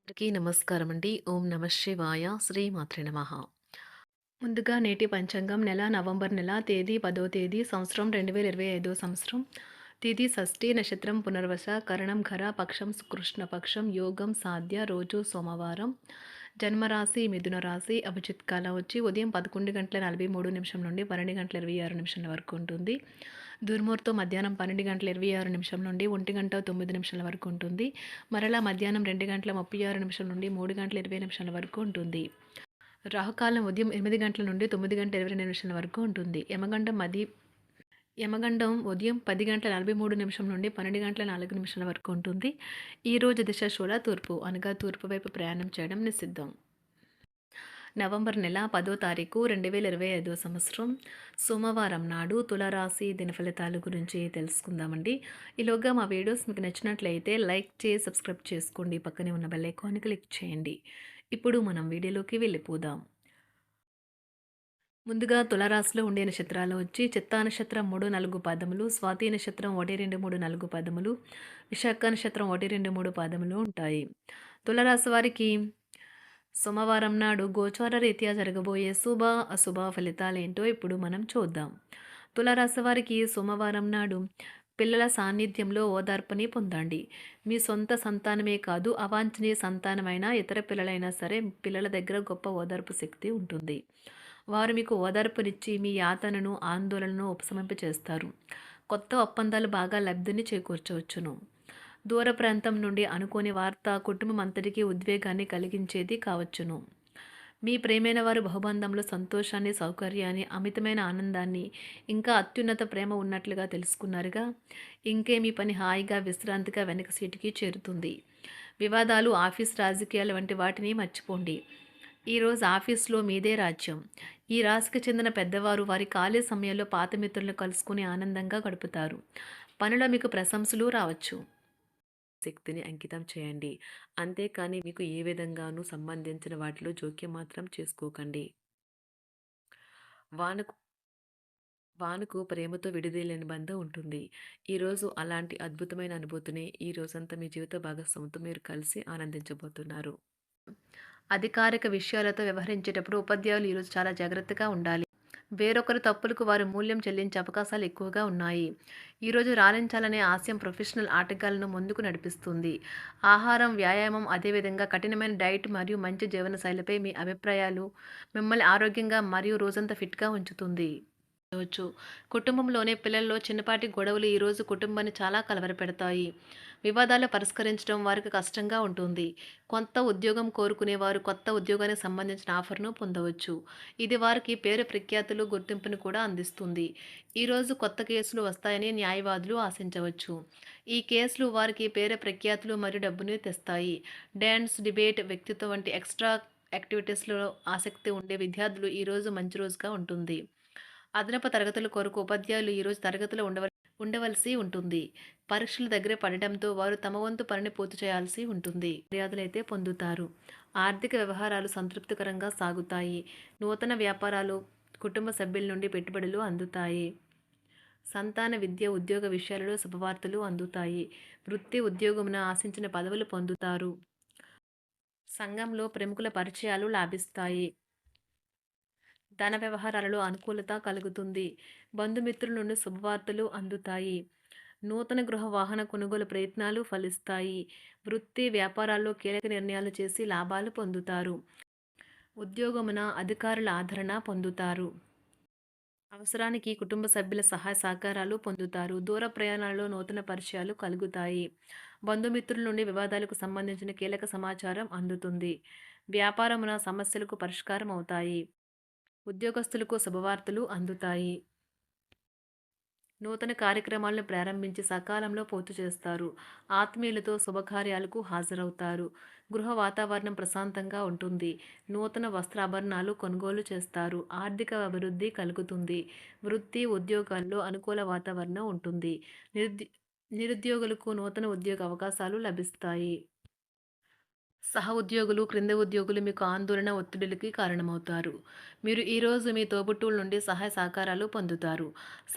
అందరికీ నమస్కారం అండి. ఓం నమ శివాయ. శ్రీమాత్రే నమః. ముందుగా నేటి పంచాంగం నెల నవంబర్ నెల తేదీ 10వ తేదీ సంవత్సరం 2025 సంవత్సరం. తిథి షష్ఠి నక్షత్రం పునర్వస కరణం ఘర పక్షం కృష్ణపక్షం యోగం సాధ్య రోజు సోమవారం. జన్మరాశి మిథున రాశి. అభిజిత్ కాలం వచ్చి ఉదయం 11:43 నుండి 12:26 వరకు ఉంటుంది. దుర్ముహూర్తం మధ్యాహ్నం 12:26 నుండి 1:09 వరకు ఉంటుంది. మరలా మధ్యాహ్నం 2:36 నుండి 3:20 వరకు ఉంటుంది. రాహుకాలం ఉదయం 8 గంటల నుండి 9:22 వరకు ఉంటుంది. యమగండం ఉదయం 10:43 నుండి 12:04 వరకు ఉంటుంది. ఈరోజు దిశ శూల తూర్పు అనగా తూర్పు వైపు ప్రయాణం చేయడం నిషిద్ధం. నవంబర్ నెల 10వ తారీఖు 2025 సంవత్సరం సోమవారం నాడు తులారాశి దినఫలితాల గురించి తెలుసుకుందామండి. ఈలోగా మా వీడియోస్ మీకు నచ్చినట్లయితే లైక్ చేసి సబ్స్క్రైబ్ చేసుకోండి. పక్కనే ఉన్న బెల్ ఐకాన్ని క్లిక్ చేయండి. ఇప్పుడు మనం వీడియోలోకి వెళ్ళిపోదాం. ముందుగా తులారాశిలో ఉండే నక్షత్రాలు వచ్చి చిత్తా నక్షత్రం 3, 4 పాదములు, స్వాతి నక్షత్రం 1, 2, 3, 4 పాదములు, విశాఖ నక్షత్రం 1, 2, 3 పాదములు ఉంటాయి. తులారాశి వారికి సోమవారం నాడు గోచార రీత్యా జరగబోయే శుభ అశుభ ఫలితాలేంటో ఇప్పుడు మనం చూద్దాం. తులారాశి వారికి సోమవారం నాడు పిల్లల సాన్నిధ్యంలో ఓదార్పుని పొందండి. మీ సొంత సంతానమే కాదు, అవాంఛనీయ సంతానమైన ఇతర పిల్లలైనా సరే పిల్లల దగ్గర గొప్ప ఓదార్పు శక్తి ఉంటుంది. వారు మీకు ఓదార్పునిచ్చి మీ యాతనను ఆందోళనను ఉపశమింపచేస్తారు. కొత్త ఒప్పందాలు బాగా లబ్ధిని చేకూర్చవచ్చును. దూర ప్రాంతం నుండి అనుకోని వార్త కుటుంబం అంతటికీ ఉద్వేగాన్ని కలిగించేది కావచ్చును. మీ ప్రేమైన వారు బహుబంధంలో సంతోషాన్ని, సౌకర్యాన్ని, అమితమైన ఆనందాన్ని, ఇంకా అత్యున్నత ప్రేమ ఉన్నట్లుగా తెలుసుకున్నారుగా. ఇంకే మీ పని హాయిగా విశ్రాంతిగా వెనక సీటుకి చేరుతుంది. వివాదాలు, ఆఫీస్ రాజకీయాలు వంటి వాటిని మర్చిపోండి. ఈరోజు ఆఫీస్లో మీదే రాజ్యం. ఈ రాశికి చెందిన పెద్దవారు వారి ఖాళీ సమయంలో పాత మిత్రులను కలుసుకుని ఆనందంగా గడుపుతారు. పనిలో మీకు ప్రశంసలు రావచ్చు. శక్తిని అంకితం చేయండి. అంతేకాని మీకు ఏ విధంగానూ సంబంధించిన వాటిలో జోక్యం మాత్రం చేసుకోకండి. వానకు వానకు ప్రేమతో విడదీయలేని బంధం ఉంటుంది. ఈరోజు అలాంటి అద్భుతమైన అనుభూతిని ఈ రోజంతా మీ జీవిత భాగస్వామితో మీరు కలిసి ఆనందించబోతున్నారు. అధికారిక విషయాలతో వ్యవహరించేటప్పుడు ఉపాధ్యాయులు ఈరోజు చాలా జాగ్రత్తగా ఉండాలి. వేరొకరి తప్పులకు వారు మూల్యం చెల్లించే అవకాశాలు ఎక్కువగా ఉన్నాయి. ఈరోజు రాణించాలనే ఆశయం ప్రొఫెషనల్ ఆటగాళ్లను ముందుకు నడిపిస్తుంది. ఆహారం, వ్యాయామం, అదేవిధంగా కఠినమైన డైట్ మరియు మంచి జీవనశైలిపై మీ అభిప్రాయాలు మిమ్మల్ని ఆరోగ్యంగా మరియు రోజంతా ఫిట్గా ఉంచుతుంది. కుటుంబంలోనే పిల్లల్లో చిన్నపాటి గొడవలు ఈరోజు కుటుంబాన్ని చాలా కలవరపెడతాయి. వివాదాలు పరిష్కరించడం వారికి కష్టంగా ఉంటుంది. కొత్త ఉద్యోగం కోరుకునేవారు కొత్త ఉద్యోగానికి సంబంధించిన ఆఫర్ను పొందవచ్చు. ఇది వారికి పేరు ప్రఖ్యాతులు, గుర్తింపును కూడా అందిస్తుంది. ఈరోజు కొత్త కేసులు వస్తాయని న్యాయవాదులు ఆశించవచ్చు. ఈ కేసులు వారికి పేరు ప్రఖ్యాతులు మరియు డబ్బుని తెస్తాయి. డ్యాన్స్, డిబేట్, వ్యక్తిత్వం వంటి ఎక్స్ట్రా యాక్టివిటీస్లో ఆసక్తి ఉండే విద్యార్థులు ఈరోజు మంచి రోజుగా ఉంటుంది. అదనపు తరగతుల కొరకు ఉపాధ్యాయులు ఈరోజు తరగతిలో ఉండవలసి ఉంటుంది. పరీక్షలు దగ్గర పడడంతో వారు తమ వంతు పనిని పూర్తి చేయాల్సి ఉంటుంది. మర్యాదలైతే పొందుతారు. ఆర్థిక వ్యవహారాలు సంతృప్తికరంగా సాగుతాయి. నూతన వ్యాపారాలు, కుటుంబ సభ్యుల నుండి పెట్టుబడులు అందుతాయి. సంతాన విద్య, ఉద్యోగ విషయాలలో శుభవార్తలు అందుతాయి. వృత్తి ఉద్యోగమున ఆశించిన పదవులు పొందుతారు. సంఘంలో ప్రముఖుల పరిచయాలు లాభిస్తాయి. ధన వ్యవహారాలలో అనుకూలత కలుగుతుంది. బంధుమిత్రుల నుండి శుభవార్తలు అందుతాయి. నూతన గృహ వాహన కొనుగోలు ప్రయత్నాలు ఫలిస్తాయి. వృత్తి వ్యాపారాల్లో కీలక నిర్ణయాలు చేసి లాభాలు పొందుతారు. ఉద్యోగమున అధికారుల ఆదరణ పొందుతారు. అవసరానికి కుటుంబ సభ్యుల సహాయ సహకారాలు పొందుతారు. దూర ప్రయాణాలలో నూతన పరిచయాలు కలుగుతాయి. బంధుమిత్రుల నుండి వివాదాలకు సంబంధించిన కీలక సమాచారం అందుతుంది. వ్యాపారమున సమస్యలకు పరిష్కారం అవుతాయి. ఉద్యోగస్తులకు శుభవార్తలు అందుతాయి. నూతన కార్యక్రమాలను ప్రారంభించి సకాలంలో పూర్తి చేస్తారు. ఆత్మీయులతో శుభకార్యాలకు హాజరవుతారు. గృహ వాతావరణం ప్రశాంతంగా ఉంటుంది. నూతన వస్త్రాభరణాలు కొనుగోలు చేస్తారు. ఆర్థిక అభివృద్ధి కలుగుతుంది. వృత్తి ఉద్యోగాల్లో అనుకూల వాతావరణం ఉంటుంది. నిరుద్యోగులకు నూతన ఉద్యోగ అవకాశాలు లభిస్తాయి. సహ ఉద్యోగులు, క్రింద ఉద్యోగులు మీకు ఆందోళన, ఒత్తిడులకి కారణమవుతారు. మీరు ఈరోజు మీ తోబుట్టువుల నుండి సహాయ సహకారాలు పొందుతారు.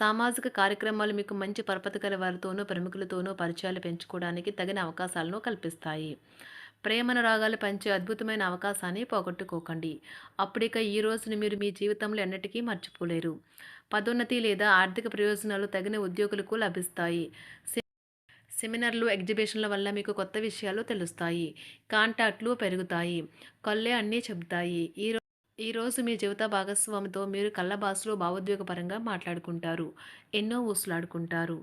సామాజిక కార్యక్రమాలు మీకు మంచి పరపతి గల వారితోనూ, ప్రముఖులతోనూ పరిచయాలు పెంచుకోవడానికి తగిన అవకాశాలను కల్పిస్తాయి. ప్రేమనురాగాలు పంచే అద్భుతమైన అవకాశాన్ని పోగొట్టుకోకండి. అప్పుడిక ఈ రోజుని మీరు మీ జీవితంలో ఎన్నటికీ మర్చిపోలేరు. పదోన్నతి లేదా ఆర్థిక ప్రయోజనాలు తగిన ఉద్యోగులకు లభిస్తాయి. సెమినార్లు, ఎగ్జిబిషన్ల వల్ల మీకు కొత్త విషయాలు తెలుస్తాయి. కాంటాక్ట్లు పెరుగుతాయి. కళ్ళే అన్నీ చెబుతాయి. ఈరోజు మీ జీవిత భాగస్వామితో మీరు కళ్ళ భావోద్వేగపరంగా మాట్లాడుకుంటారు. ఎన్నో ఊసులాడుకుంటారు.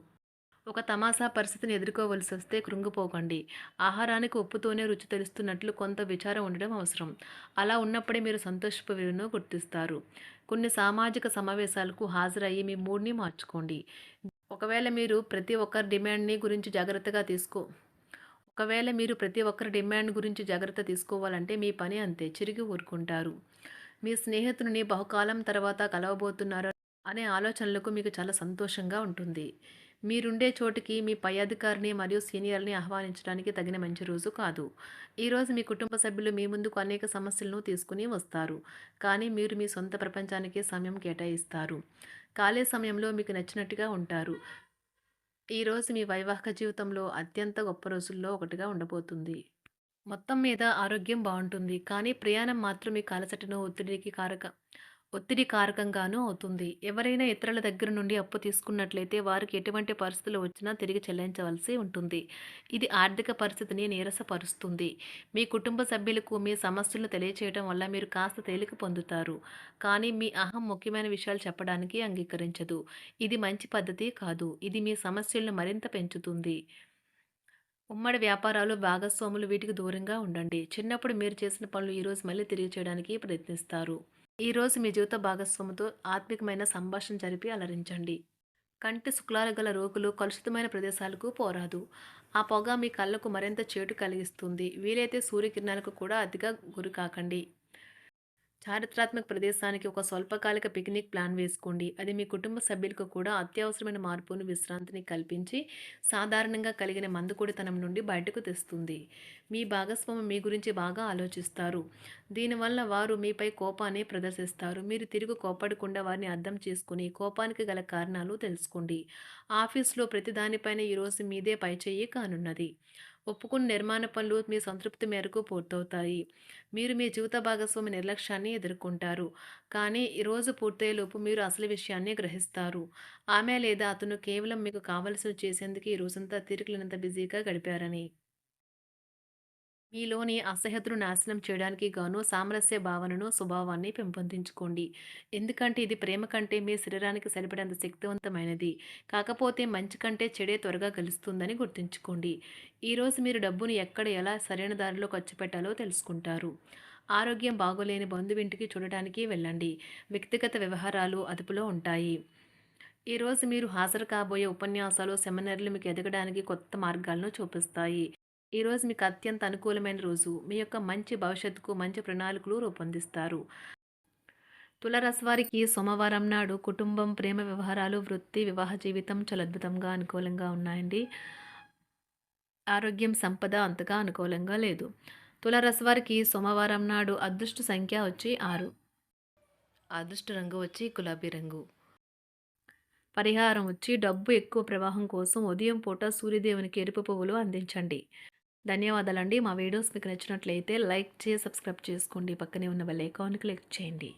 ఒక తమాషా పరిస్థితిని ఎదుర్కోవలసొస్తే కృంగిపోకండి. ఆహారానికి ఉప్పుతోనే రుచి తెలుస్తున్నట్లు కొంత విచారం ఉండడం అవసరం. అలా ఉన్నప్పుడే మీరు సంతోషపు విలువను గుర్తిస్తారు. కొన్ని సామాజిక సమావేశాలకు హాజరయ్యి మీ మూడ్‌ని మార్చుకోండి. ఒకవేళ మీరు ప్రతి ఒక్కరి డిమాండ్‌ని గురించి జాగ్రత్తగా తీసుకో ఒకవేళ మీరు ప్రతి ఒక్కరి డిమాండ్ గురించి జాగ్రత్త తీసుకోవాలంటే మీ పని అంతే. చిరిగి ఊరుకుంటారు. మీ స్నేహితుడిని బహుకాలం తర్వాత కలవబోతున్నారు అనే ఆలోచనలకు మీకు చాలా సంతోషంగా ఉంటుంది. మీరుండే చోటికి మీ పై అధికారిని మరియు సీనియర్‌ని ఆహ్వానించడానికి తగిన మంచి రోజు కాదు. ఈరోజు మీ కుటుంబ సభ్యులు మీ ముందుకు అనేక సమస్యలను తీసుకుని వస్తారు. కానీ మీరు మీ సొంత ప్రపంచానికే సమయం కేటాయిస్తారు. ఖాళీ సమయంలో మీకు నచ్చినట్టుగా ఉంటారు. ఈరోజు మీ వైవాహిక జీవితంలో అత్యంత గొప్ప రోజుల్లో ఒకటిగా ఉండబోతుంది. మొత్తం మీద ఆరోగ్యం బావుంటుంది. కానీ ప్రయాణం మాత్రం మీకు అలసటను, ఒత్తిడి కారకంగానూ అవుతుంది. ఎవరైనా ఇతరుల దగ్గర నుండి అప్పు తీసుకున్నట్లయితే వారికి ఎటువంటి పరిస్థితులు వచ్చినా తిరిగి చెల్లించవలసి ఉంటుంది. ఇది ఆర్థిక పరిస్థితిని నీరసపరుస్తుంది. మీ కుటుంబ సభ్యులకు మీ సమస్యలను తెలియచేయడం వల్ల మీరు కాస్త తేలిక పొందుతారు. కానీ మీ అహం ముఖ్యమైన విషయాలు చెప్పడానికి అంగీకరించదు. ఇది మంచి పద్ధతి కాదు. ఇది మీ సమస్యలను మరింత పెంచుతుంది. ఉమ్మడి వ్యాపారాలు, భాగస్వాములు వీటికి దూరంగా ఉండండి. చిన్నప్పుడు మీరు చేసిన పనులు ఈరోజు మళ్ళీ తిరిగి చేయడానికి ప్రయత్నిస్తారు. ఈరోజు మీ జీవిత భాగస్వామితో ఆత్మికమైన సంభాషణ జరిపి అలరించండి. కంటి శుక్లాలు గల రోగులు కలుషితమైన ప్రదేశాలకు పోరాదు. ఆ పొగ మీ కళ్ళకు మరింత చేటు కలిగిస్తుంది. వీలైతే సూర్యకిరణాలకు కూడా అతిగా గురికాకండి. చారిత్రాత్మక ప్రదేశానికి ఒక స్వల్పకాలిక పిక్నిక్ ప్లాన్ వేసుకోండి. అది మీ కుటుంబ సభ్యులకు కూడా అత్యవసరమైన మార్పును, విశ్రాంతిని కల్పించి సాధారణంగా కలిగిన మందుకొడితనం నుండి బయటకు తెస్తుంది. మీ భాగస్వామి మీ గురించి బాగా ఆలోచిస్తారు. దీనివల్ల వారు మీపై కోపాన్ని ప్రదర్శిస్తారు. మీరు తిరిగి కోపడకుండా వారిని అర్థం చేసుకుని కోపానికి గల కారణాలు తెలుసుకోండి. ఆఫీస్లో ప్రతి దానిపైన ఈరోజు మీదే పైచేయి కానున్నది. ఒప్పుకున్న నిర్మాణ పనులు మీ సంతృప్తి మేరకు పూర్తవుతాయి. మీరు మీ జీవిత భాగస్వామి నిర్లక్ష్యాన్ని ఎదుర్కొంటారు. కానీ ఈ రోజు పూర్తయ్యేలోపు మీరు అసలు విషయాన్ని గ్రహిస్తారు. ఆమె లేదా అతను కేవలం మీకు కావలసినవి చేసేందుకు ఈ రోజంతా తీరికలేనంత బిజీగా గడిపారని. మీలోని అసహ్యతను నాశనం చేయడానికి గాను సామరస్య భావనను, స్వభావాన్ని పెంపొందించుకోండి. ఎందుకంటే ఇది ప్రేమ కంటే మీ శరీరానికి సరిపడేంత శక్తివంతమైనది. కాకపోతే మంచి కంటే చెడే త్వరగా గెలుస్తుందని గుర్తుంచుకోండి. ఈరోజు మీరు డబ్బును ఎక్కడ, ఎలా సరైన దారిలో ఖర్చు పెట్టాలో తెలుసుకుంటారు. ఆరోగ్యం బాగోలేని బంధువింటికి చూడటానికి వెళ్ళండి. వ్యక్తిగత వ్యవహారాలు అదుపులో ఉంటాయి. ఈరోజు మీరు హాజరు కాబోయే ఉపన్యాసాలు, సెమినార్లు మీకు ఎదగడానికి కొత్త మార్గాలను చూపిస్తాయి. ఈరోజు మీకు అత్యంత అనుకూలమైన రోజు. మీ యొక్క మంచి భవిష్యత్తుకు మంచి ప్రణాళికలు రూపొందిస్తారు. తులారాశి వారికి సోమవారం నాడు కుటుంబం, ప్రేమ వ్యవహారాలు, వృత్తి, వివాహ జీవితం చాలా అద్భుతంగా అనుకూలంగా ఉన్నాయండి. ఆరోగ్యం, సంపద అంతగా అనుకూలంగా లేదు. తులారాశి వారికి సోమవారం నాడు అదృష్ట సంఖ్య వచ్చి 6. అదృష్ట రంగు వచ్చి గులాబీ రంగు. పరిహారం వచ్చి డబ్బు ఎక్కువ ప్రవాహం కోసం ఉదయం పూట సూర్యదేవునికి ఎరుపు పువ్వులు అందించండి. ధన్యవాదాలండి. మా వీడియోస్ మీకు నచ్చినట్లయితే లైక్ చేసి, సబ్స్క్రైబ్ చేసుకోండి. పక్కనే ఉన్న బెల్ ఐకాన్ క్లిక్ చేయండి.